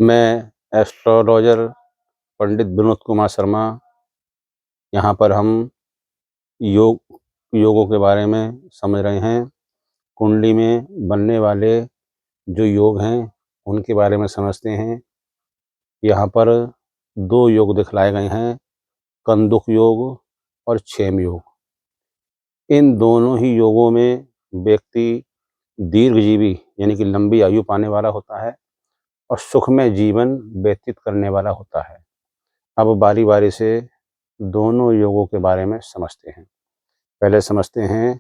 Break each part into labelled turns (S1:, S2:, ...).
S1: मैं एस्ट्रोलॉजर पंडित विनोद कुमार शर्मा। यहाँ पर हम योगों के बारे में समझ रहे हैं। कुंडली में बनने वाले जो योग हैं उनके बारे में समझते हैं। यहाँ पर 2 योग दिखलाए गए हैं, कंदुक योग और क्षेम योग। इन दोनों ही योगों में व्यक्ति दीर्घजीवी यानी कि लंबी आयु पाने वाला होता है और सुखमय जीवन व्यतीत करने वाला होता है। अब बारी बारी से दोनों योगों के बारे में समझते हैं। पहले समझते हैं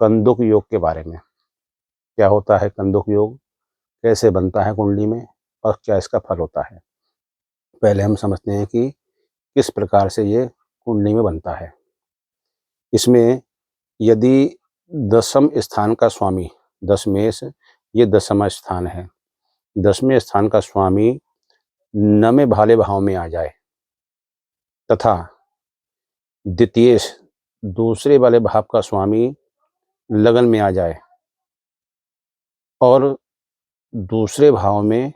S1: कंदुक योग के बारे में। क्या होता है कंदुक योग, कैसे बनता है कुंडली में और क्या इसका फल होता है। पहले हम समझते हैं कि किस प्रकार से ये कुंडली में बनता है। इसमें यदि दशम स्थान का स्वामी, दशमेश ये दशम स्थान है, दशमें स्थान का स्वामी नमे भाले भाव में आ जाए तथा द्वितीयेश दूसरे वाले भाव का स्वामी लगन में आ जाए और दूसरे भाव में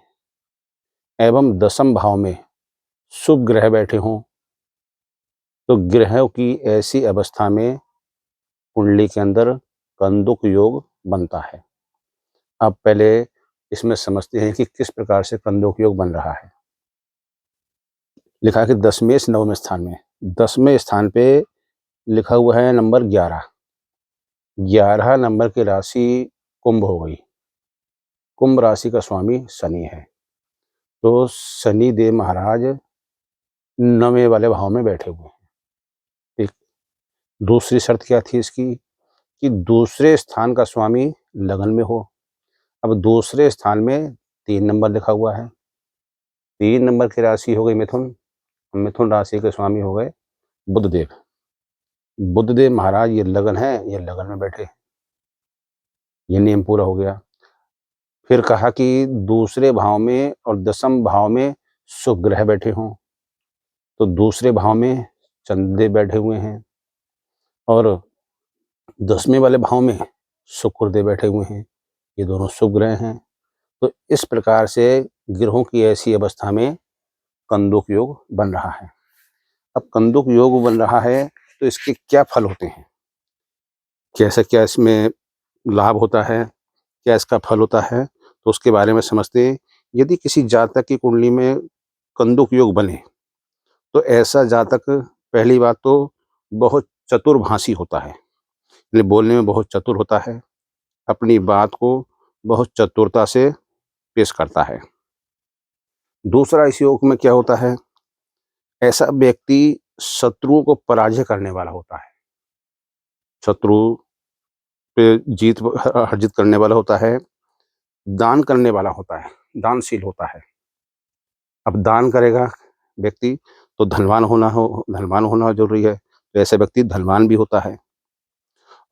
S1: एवं दशम भाव में शुभ ग्रह बैठे हों, तो ग्रहों की ऐसी अवस्था में कुंडली के अंदर कंदुक योग बनता है। अब पहले इसमें समझते हैं कि किस प्रकार से कंदुक योग बन रहा है। लिखा है कि दशमेश नवम स्थान में, 10वें स्थान पे लिखा हुआ है नंबर 11। 11 नंबर की राशि कुंभ हो गई। कुंभ राशि का स्वामी शनि है, तो शनि देव महाराज 9वें वाले भाव में बैठे हुए हैं। एक दूसरी शर्त क्या थी इसकी कि दूसरे स्थान का स्वामी लगन में हो। अब दूसरे स्थान में 3 नंबर लिखा हुआ है। 3 नंबर की राशि हो गई मिथुन। मिथुन राशि के स्वामी हो गए बुधदेव। बुधदेव महाराज ये लगन है, ये लगन में बैठे, ये नियम पूरा हो गया। फिर कहा कि दूसरे भाव में और दशम भाव में शुभ ग्रह बैठे हों, तो दूसरे भाव में चंद्रदेव बैठे हुए हैं और 10वें वाले भाव में शुक्रदेव बैठे हुए हैं। ये दोनों शुभ ग्रह हैं। तो इस प्रकार से ग्रहों की ऐसी अवस्था में कंदुक योग बन रहा है। अब कंदुक योग बन रहा है तो इसके क्या फल होते हैं, कैसा क्या इसमें लाभ होता है, क्या इसका फल होता है, तो उसके बारे में समझते हैं। यदि किसी जातक की कुंडली में कंदुक योग बने तो ऐसा जातक पहली बात तो बहुत चतुर्भाषी होता है, यानी बोलने में बहुत चतुर होता है, अपनी बात को बहुत चतुरता से पेश करता है। दूसरा इस योग में क्या होता है, ऐसा व्यक्ति शत्रुओं को पराजय करने वाला होता है, शत्रु पे जीत अर्जित करने वाला होता है, दान करने वाला होता है, दानशील होता है। अब दान करेगा व्यक्ति तो धनवान होना जरूरी है, तो ऐसा व्यक्ति धनवान भी होता है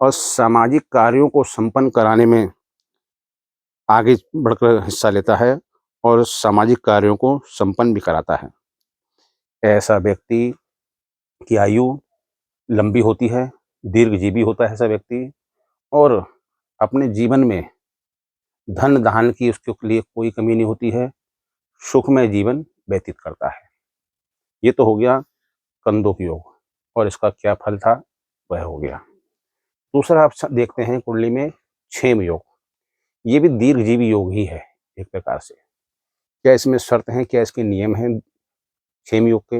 S1: और सामाजिक कार्यों को संपन्न कराने में आगे बढ़कर हिस्सा लेता है और सामाजिक कार्यों को संपन्न भी कराता है। ऐसा व्यक्ति की आयु लंबी होती है, दीर्घजीवी होता है ऐसा व्यक्ति, और अपने जीवन में धन धान की उसके लिए कोई कमी नहीं होती है, सुखमय जीवन व्यतीत करता है। ये तो हो गया कंदुक योग और इसका क्या फल था वह हो गया। दूसरा आप देखते हैं कुंडली में क्षेम योग। ये भी दीर्घजीवी योग ही है एक प्रकार से। क्या इसमें शर्त हैं, क्या इसके नियम हैं क्षेम योग के।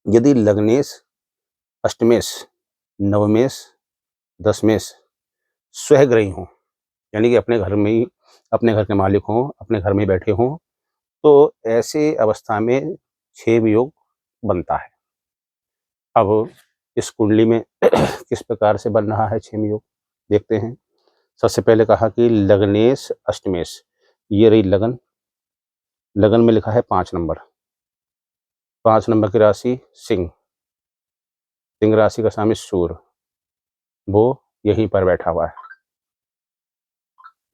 S1: यदि लग्नेश, अष्टमेश, नवमेश, दशमेश स्वग्रही हों, यानी कि अपने घर में ही, अपने घर के मालिक हों, अपने घर में बैठे हों, तो ऐसे अवस्था में क्षेम योग बनता है। अब इस कुंडली में किस प्रकार से बन रहा है क्षेम योग देखते हैं। सबसे पहले कहा कि लग्नेश अष्टमेश, ये रही लगन। लगन में लिखा है 5 नंबर। 5 नंबर की राशि सिंह। सिंह राशि का स्वामी सूर्य, वो यहीं पर बैठा हुआ है।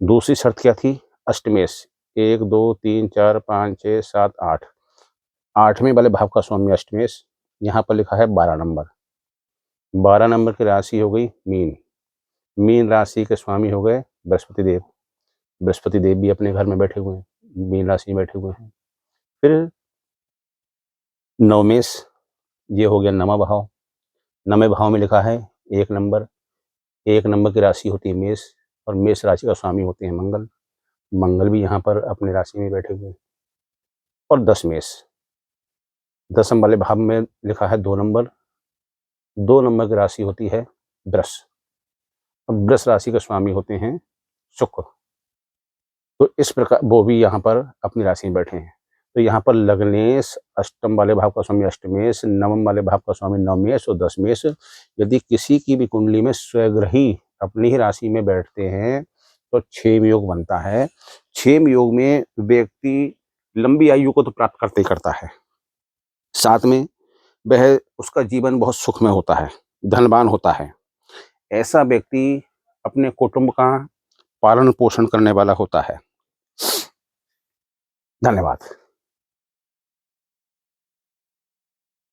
S1: दूसरी शर्त क्या थी, अष्टमेश, 1 2 3 4 5 6 7 8, 8वें वाले भाव का स्वामी अष्टमेश। यहाँ पर लिखा है 12 नंबर। 12 नंबर की राशि हो गई मीन। मीन राशि के स्वामी हो गए बृहस्पति देव। बृहस्पति देव भी अपने घर में बैठे हुए हैं, मीन राशि में बैठे हुए हैं। फिर नवमेष, ये हो गया नवां भाव। नवें भाव में लिखा है 1 नंबर। 1 नंबर की राशि होती है मेष और मेष राशि का स्वामी होते हैं मंगल। मंगल भी यहाँ पर अपनी राशि में बैठे हुए हैं। और दशमेष, दशम वाले भाव में लिखा है 2 नंबर। 2 नंबर की राशि होती है वृष। अब वृष राशि के स्वामी होते हैं शुक्र। तो इस प्रकार वो भी यहाँ पर अपनी राशि में बैठे हैं। तो यहाँ पर लग्नेश, अष्टम वाले भाव का स्वामी अष्टमेश, नवम वाले भाव का स्वामी नवमेश और दशमेश यदि किसी की भी कुंडली में स्वग्रही अपनी ही राशि में बैठते हैं तो क्षेम योग बनता है। क्षेम योग में व्यक्ति लंबी आयु को तो प्राप्त करते ही करता है, साथ में वह उसका जीवन बहुत सुखमय होता है, धनवान होता है। ऐसा व्यक्ति अपने कुटुंब का पालन पोषण करने वाला होता है। धन्यवाद।